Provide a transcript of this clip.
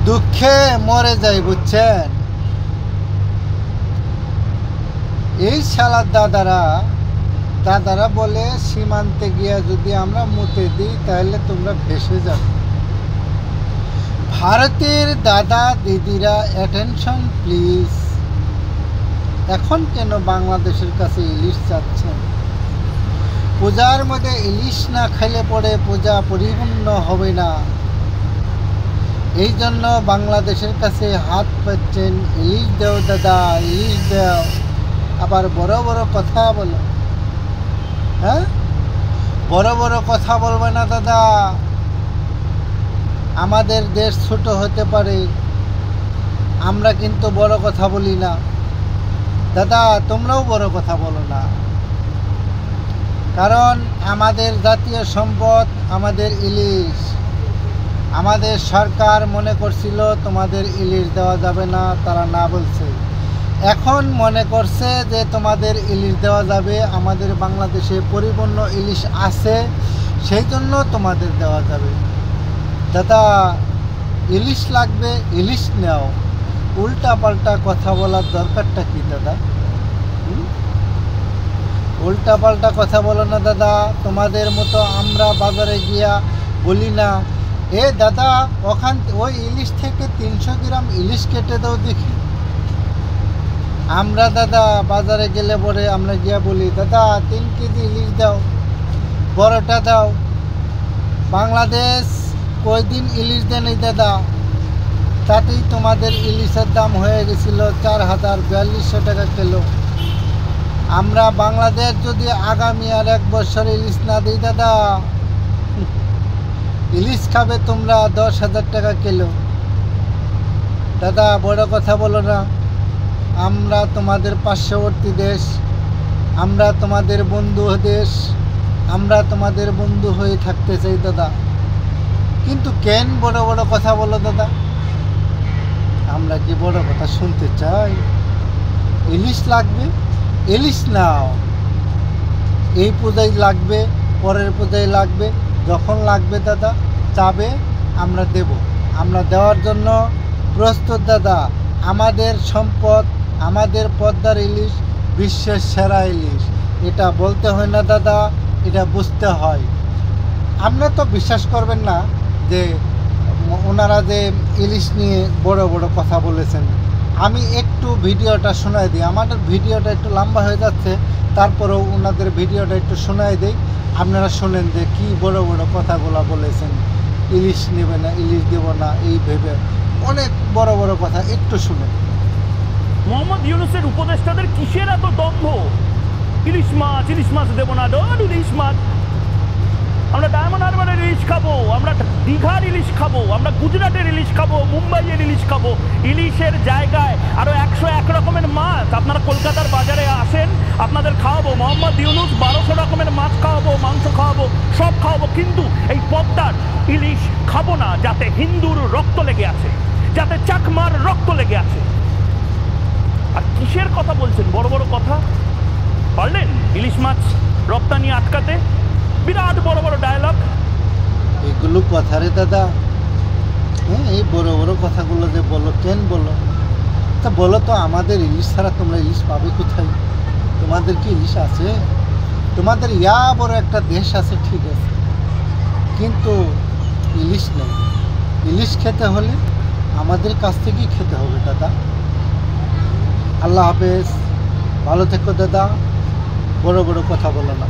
দুঃখে মরে যাই, বুঝছেন? এই শালার দাদারা বলে সীমান্তে গিয়া যদি আমরা মুতে দিই তাহলে তোমরা ভেসে যাবে। ভারতের দাদা দিদিরা অ্যাটেনশন প্লিজ। এখন কেন বাংলাদেশের কাছে ইলিশ চাচ্ছেন? পূজার মধ্যে ইলিশ না খেলে পরে পূজা পরিপূর্ণ হবে না। এই জন্য বাংলাদেশের কাছে হাত পাচ্ছেন, ইলিশ দাও দাদা, ইলিশ দাও। আবার বড় বড় কথা বলো। হ্যাঁ, বড় বড় কথা বলবে না দাদা। আমাদের দেশ ছোট হতে পারে, আমরা কিন্তু বড় কথা বলি না দাদা। তোমরাও বড় কথা বলো না, কারণ আমাদের জাতীয় সম্পদ আমাদের ইলিশ। আমাদের সরকার মনে করছিল তোমাদের ইলিশ দেওয়া যাবে না, তারা না বলছে। এখন মনে করছে যে তোমাদের ইলিশ দেওয়া যাবে। আমাদের বাংলাদেশে পরিপূর্ণ ইলিশ আছে, সেই জন্য তোমাদের দেওয়া যাবে। দাদা, ইলিশ লাগবে, ইলিশ নাও। উল্টা পাল্টা কথা বলার দরকারটা কি দাদা? উল্টা পাল্টা কথা বলো না দাদা। তোমাদের মতো আমরা বাজারে গিয়া বলি না, এ দাদা ওই ইলিশ থেকে 300 গ্রাম ইলিশ কেটে দাও দেখি। আমরা দাদা বাজারে গেলে পরে আমরা গিয়া বলি, দাদা 3 কেজি ইলিশ দাও, বড়টা দাও। বাংলাদেশ কয়দিন ইলিশ দেয়নি দাদা, তাতেই তোমাদের ইলিশের দাম হয়ে গেছিল 4000-4200 টাকা কিলো। আমরা বাংলাদেশ যদি আগামী আর 1 বছর ইলিশ না দিই দাদা, ইলিশ খাবে তোমরা 10,000 টাকা কিলো। দাদা বড় কথা বলো না। আমরা তোমাদের পার্শ্ববর্তী দেশ, আমরা তোমাদের বন্ধু দেশ, আমরা তোমাদের বন্ধু হয়ে থাকতে চাই দাদা। কিন্তু কেন বড় বড় কথা বলো দাদা? আমরা কি বড় কথা শুনতে চাই? ইলিশ লাগবে, ইলিশ নাও। এই পূজায় লাগবে, পরের পূজায় লাগবে, যখন লাগবে দাদা চাবে আমরা দেব। আমরা দেওয়ার জন্য প্রস্তুত দাদা। আমাদের সম্পদ, আমাদের পদ্মার ইলিশ বিশ্বের সেরা ইলিশ। এটা বলতে হয় না দাদা, এটা বুঝতে হয়। আপনারা তো বিশ্বাস করবেন না যে ওনারা যে ইলিশ নিয়ে বড় বড় কথা বলেছেন। আমি একটু ভিডিওটা শোনাই দিই। আমাদের ভিডিওটা একটু লম্বা হয়ে যাচ্ছে, তারপরেও ওনাদের ভিডিওটা একটু শোনাই দিই। আপনারা শোনেন যে কী বড় বড় কথাগুলো বলেছেন। ইলিশ নেবে না, ইলিশ দেব না, এই ভেবে অনেক বড় বড় কথা। একটু শুনেন। মোহাম্মদ ইউনূসের উপদেষ্টাদের কিসের এত দম্ভ? ইলিশ মাছ দেবো না, ডন ইলিশ মাছ। আমরা ডায়মন্ড হারবারের ইলিশ খাবো, আমরা দীঘার ইলিশ খাবো, আমরা গুজরাটের ইলিশ খাবো, মুম্বাইয়ের ইলিশ খাবো। ইলিশের জায়গায় আরো 101 রকমের মাছ। আপনারা কলকাতার বাজারে আসেন, আপনাদের খাওয়াবো। মোহাম্মদ ইউনূস 1200 রকমের মাছ খাওয়াবো, মাংস খাওয়াবো, সব খাওয়াবো। কিন্তু এই পদ্মার ইলিশ খাবো না, যাতে হিন্দুর রক্ত লেগে আছে, যাতে চাকমার রক্ত লেগে আছে। আর কিসের কথা বলছেন? বড় বড় কথা পারলেন ইলিশ মাছ রপ্তানি আটকাতে? বিরাট বড় বড় ডায়লগ। এগুলো কথা রে দাদা। হ্যাঁ, এই বড় বড় কথাগুলো যে বলো, কেন বলো? তা বলো তো, আমাদের ইলিশ ছাড়া তোমরা ইলিশ পাবে কোথায়? তোমাদের কি ইলিশ আছে? তোমাদের ইয়া বড় একটা দেশ আছে, ঠিক আছে, কিন্তু ইলিশ নেই। ইলিশ খেতে হলে আমাদের কাছ থেকেই খেতে হবে দাদা। আল্লাহ হাফেজ, ভালো থেকো দাদা। বড় বড় কথা বলো না।